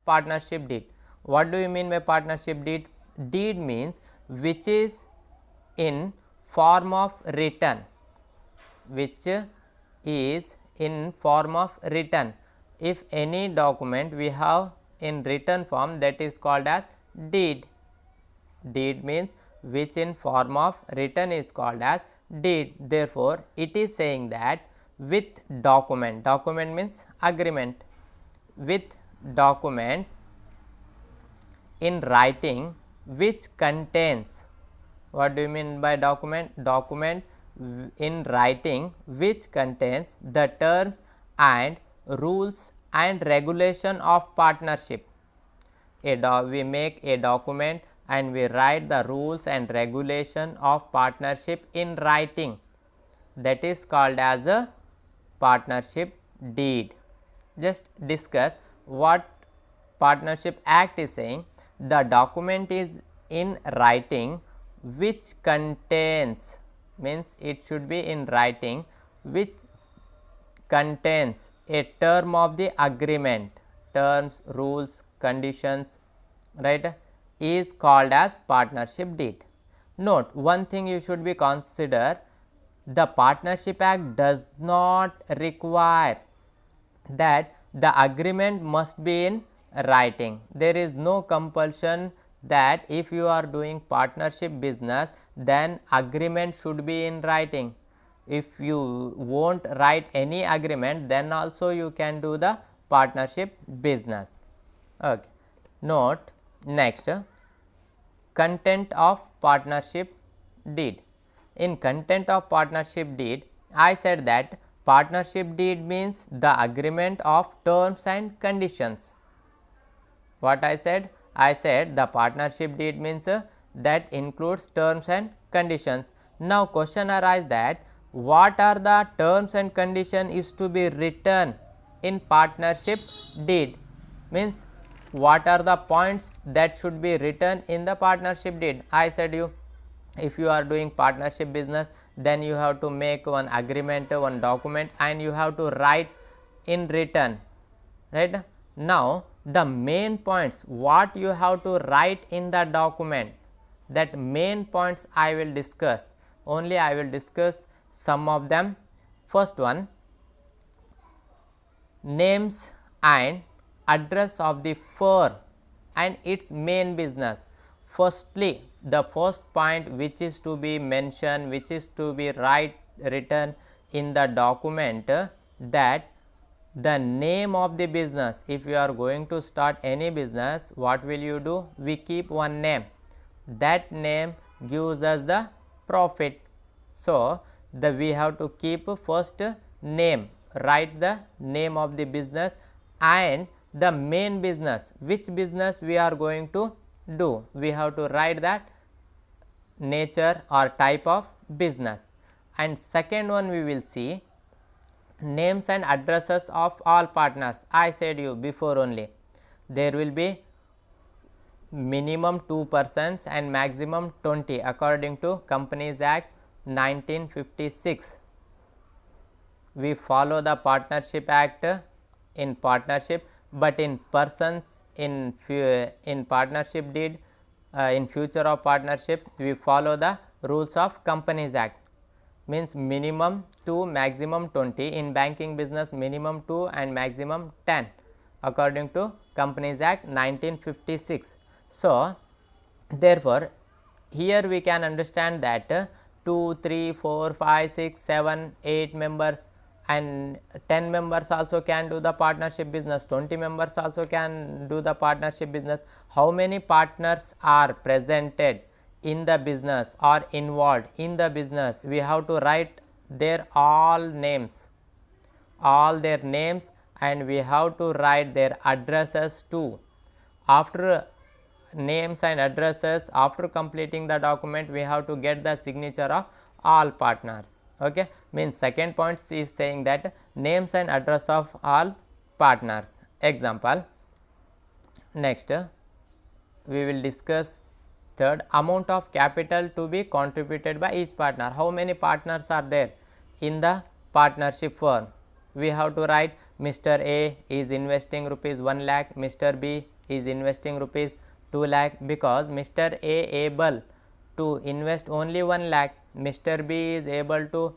partnership deed. What do you mean by partnership deed? Deed means which is in form of written, which is in form of written. If any document we have in written form, that is called as deed. Deed means which in form of written is called as deed. Therefore, it is saying that with document, document means agreement, with document in writing which contains, what do you mean by document? Document in writing which contains the terms and rules and regulation of partnership. We make a document and we write the rules and regulation of partnership in writing, that is called as a partnership deed. Just discuss what Partnership Act is saying. The document is in writing which contains, means it should be in writing which contains a term of the agreement, terms, rules, conditions, right, is called as partnership deed. Note one thing you should be consider, the Partnership Act does not require that the agreement must be in writing. There is no compulsion that if you are doing partnership business, then agreement should be in writing. If you won't write any agreement, then also you can do the partnership business. Okay. Note next, content of partnership deed. In content of partnership deed, I said that partnership deed means the agreement of terms and conditions. What I said? I said the partnership deed means that includes terms and conditions. Now question arises that what are the terms and condition is to be written in partnership deed, means what are the points that should be written in the partnership deed. I said you, if you are doing partnership business, then you have to make one agreement, one document, and you have to write in written, right. Now the main points what you have to write in the document, that main points I will discuss, only I will discuss some of them. First one, names and address of the firm and its main business. Firstly, the first point which is to be mentioned, which is to be written in the document, that the name of the business. If you are going to start any business, what will you do? We keep one name, that name gives us the profit. So we have to keep first name, write the name of the business and the main business, which business we are going to do, we have to write that nature or type of business. And second one, we will see names and addresses of all partners. I said you before only, there will be minimum 2 persons and maximum 20 according to Companies Act 1956. We follow the Partnership Act in partnership, but in persons, in partnership deed, in future of partnership, we follow the rules of Companies Act, means minimum 2, maximum 20. In banking business, minimum 2 and maximum 10 according to Companies Act 1956. So therefore here we can understand that 2, 3, 4, 5, 6, 7, 8 members and 10 members also can do the partnership business, 20 members also can do the partnership business. How many partners are presented in the business or involved in the business, we have to write their all names, all their names, and we have to write their addresses too. After names and addresses, after completing the document, we have to get the signature of all partners. Okay, means second point is saying that names and address of all partners. Example, next we will discuss third, amount of capital to be contributed by each partner. How many partners are there in the partnership firm? We have to write Mr. A is investing rupees 1 lakh, Mr. B is investing rupees 2 lakh, because Mr. A able to invest only 1 lakh, Mr. B is able to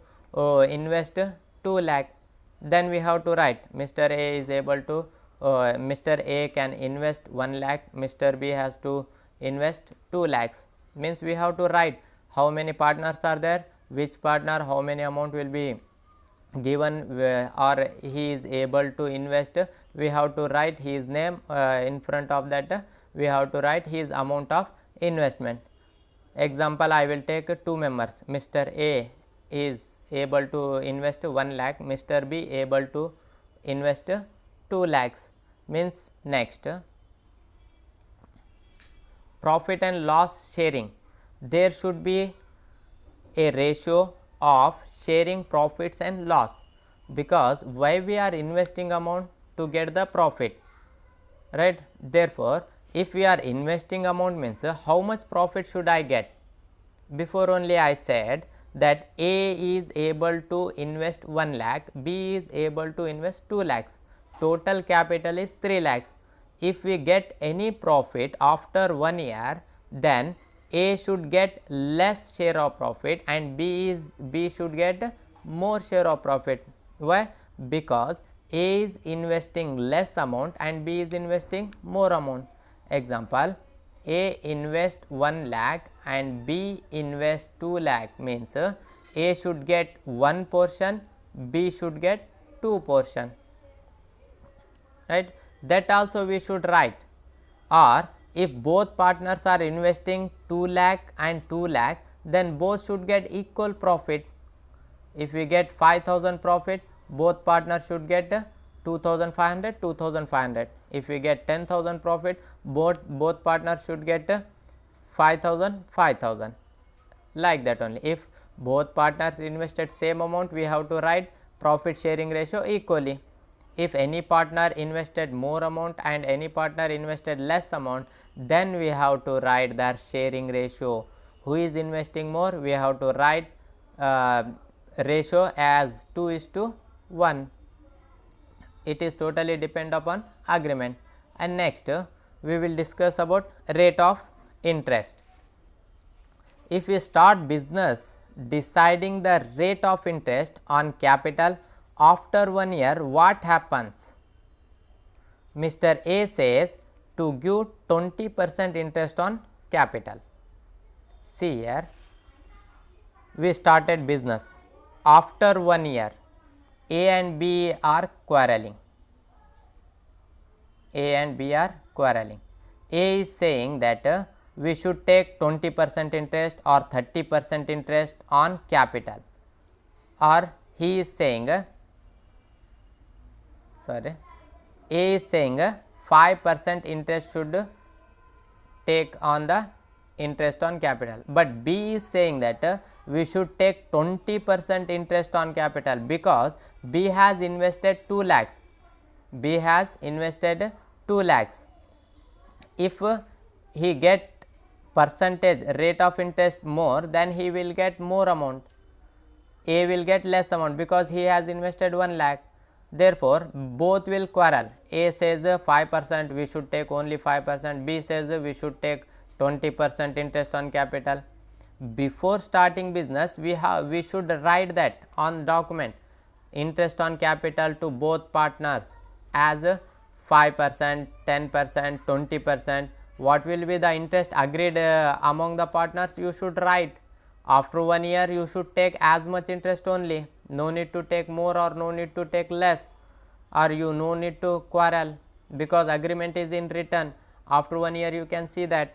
invest 2 lakh. Then we have to write Mr. A is able to Mr. A can invest 1 lakh, Mr. B has to invest 2 lakhs. Means we have to write how many partners are there, which partner how many amount will be given or he is able to invest. We have to write his name in front of that, we have to write his amount of investment. Example, I will take two members, Mr. A is able to invest 1 lakh, Mr. B able to invest 2 lakhs. Means next, profit and loss sharing, there should be a ratio of sharing profits and loss, because why we are investing amount to get the profit, right. Therefore, if we are investing amount means how much profit should I get. Before only I said that A is able to invest 1 lakh, B is able to invest 2 lakhs, total capital is 3 lakhs. If we get any profit after 1 year, then A should get less share of profit and B should get more share of profit. Why? Because A is investing less amount and B is investing more amount. Example, A invest 1 lakh and B invest 2 lakh, means A should get 1 portion, B should get 2 portion, right. That also we should write. Or if both partners are investing 2 lakh and 2 lakh, then both should get equal profit. If we get 5,000 profit, both partners should get 2,500, 2,500. If we get 10,000 profit, both partners should get 5,000, 5,000. Like that only. If both partners invested same amount, we have to write profit sharing ratio equally. If any partner invested more amount and any partner invested less amount, then we have to write their sharing ratio. Who is investing more? We have to write ratio as 2:1. It is totally depend upon agreement. And next we will discuss about rate of interest. If we start business deciding the rate of interest on capital after 1 year, what happens? Mr. A says to give 20% interest on capital. See here, we started business. After 1 year, A and B are quarreling. A and B are quarreling. A is saying that we should take 20% interest or 30% interest on capital, or he is saying A is saying 5% interest should take on the interest on capital, but B is saying that we should take 20% interest on capital, because B has invested 2 lakhs. B has invested 2 lakhs. If he get percentage rate of interest more, then he will get more amount. A will get less amount because he has invested 1 lakh. Therefore, both will quarrel. A says 5% we should take only 5%, B says we should take 20% interest on capital. Before starting business, we should write that on document, interest on capital to both partners as 5%, 10%, 20%. What will be the interest agreed among the partners? You should write. After 1 year, you should take as much interest only. No need to take more or no need to take less, or you no need to quarrel, because agreement is in written. After 1 year, you can see that.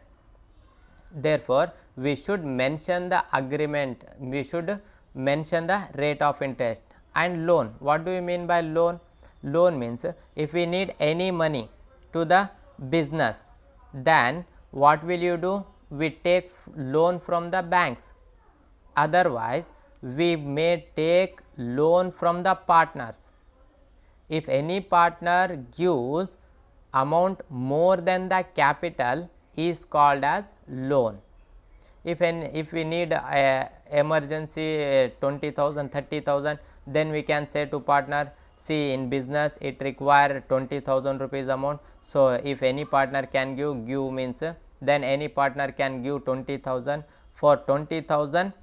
Therefore, we should mention the agreement, we should mention the rate of interest. And loan, what do you mean by loan? Loan means if we need any money to the business, then what will you do? We take loan from the banks. Otherwise, we may take loan from the partners. If any partner gives amount more than the capital, is called as loan. If we need emergency 20,000, 30,000, then we can say to partner, See, in business it require 20,000 rupees amount. So, if any partner can give means then any partner can give 20,000. For 20,000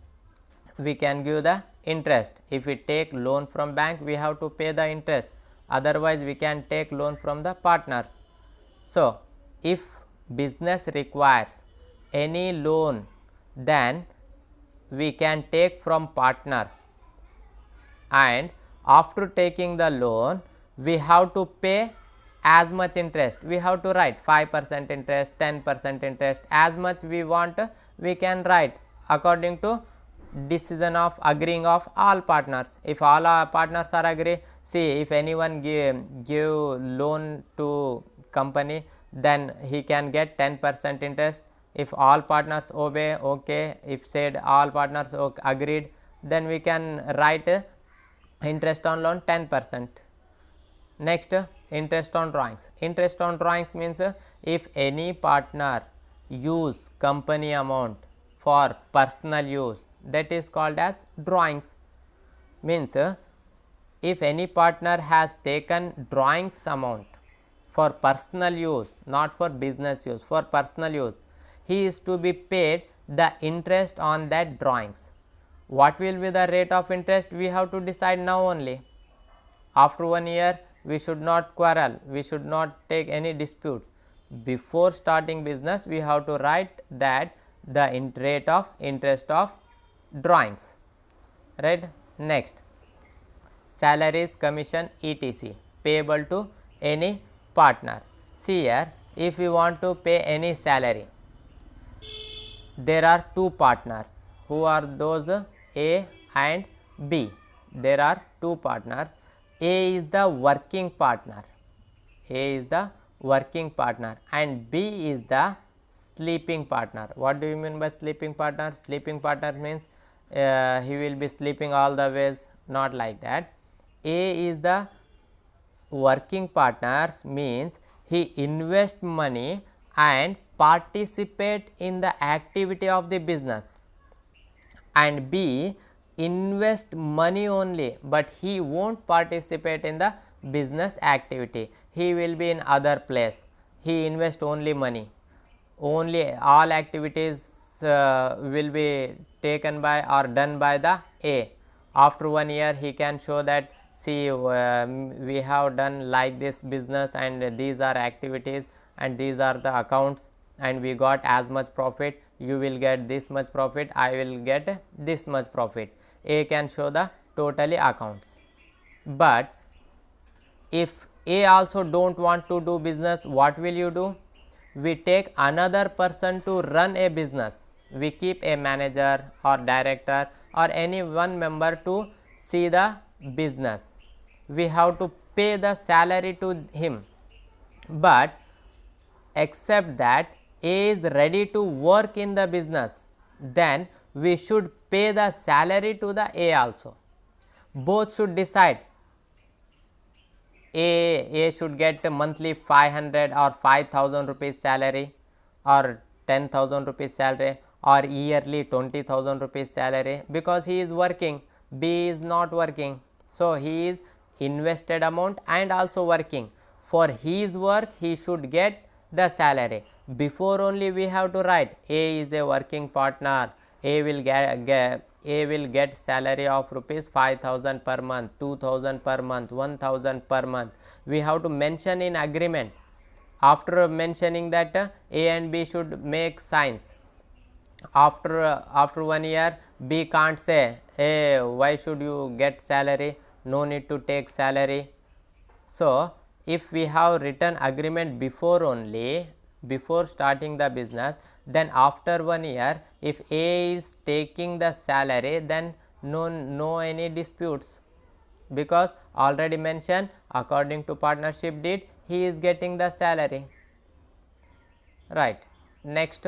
we can give the interest. If we take loan from bank, we have to pay the interest, otherwise we can take loan from the partners. So, if business requires any loan, then we can take from partners, and after taking the loan we have to pay as much interest. We have to write 5% interest, 10% interest, as much we want we can write according to decision of agreeing of all partners. If all our partners are agree, see, if anyone give loan to company, then he can get 10% interest. If all partners obey, okay, if said all partners agreed, then we can write interest on loan 10%. Next, interest on drawings. Interest on drawings means if any partner use company amount for personal use, that is called as drawings. Means if any partner has taken drawings amount for personal use, not for business use, for personal use, he is to be paid the interest on that drawings. What will be the rate of interest? We have to decide now only. After 1 year we should not quarrel, we should not take any dispute. Before starting business we have to write that the rate of interest of drawings, right. Next, salaries, commission, etc. payable to any partner. See here, if we want to pay any salary, there are two partners. Who are those? A and B. There are two partners. A is the working partner, A is the working partner, and B is the sleeping partner. What do you mean by sleeping partner? Sleeping partner means he will be sleeping all the ways, not like that. A is the working partners, means he invest money and participate in the activity of the business, and B invest money only, but he won't participate in the business activity. He will be in other place, he invest only money, only all activities will be taken by or done by the A. After 1 year he can show that, see, we have done like this business and these are activities and these are the accounts and we got as much profit, you will get this much profit, I will get this much profit. A can show the totally accounts. But if A also don't want to do business, what will you do? We take another person to run a business. We keep a manager or director or any one member to see the business. We have to pay the salary to him, but except that A is ready to work in the business, then we should pay the salary to the A also. Both should decide. A should get monthly 500 or 5,000 rupees salary, or 10,000 rupees salary, or yearly 20,000 rupees salary, because he is working. B is not working, so he is invested amount and also working. For his work he should get the salary. Before only we have to write A is a working partner, A will get salary of rupees 5,000 per month, 2,000 per month, 1,000 per month. We have to mention in agreement. After mentioning that, A and B should make signs. After 1 year B can't say, hey, why should you get salary, no need to take salary. So if we have written agreement before only, before starting the business, then after 1 year if A is taking the salary, then no any disputes, because already mentioned according to partnership deed he is getting the salary, right. Next,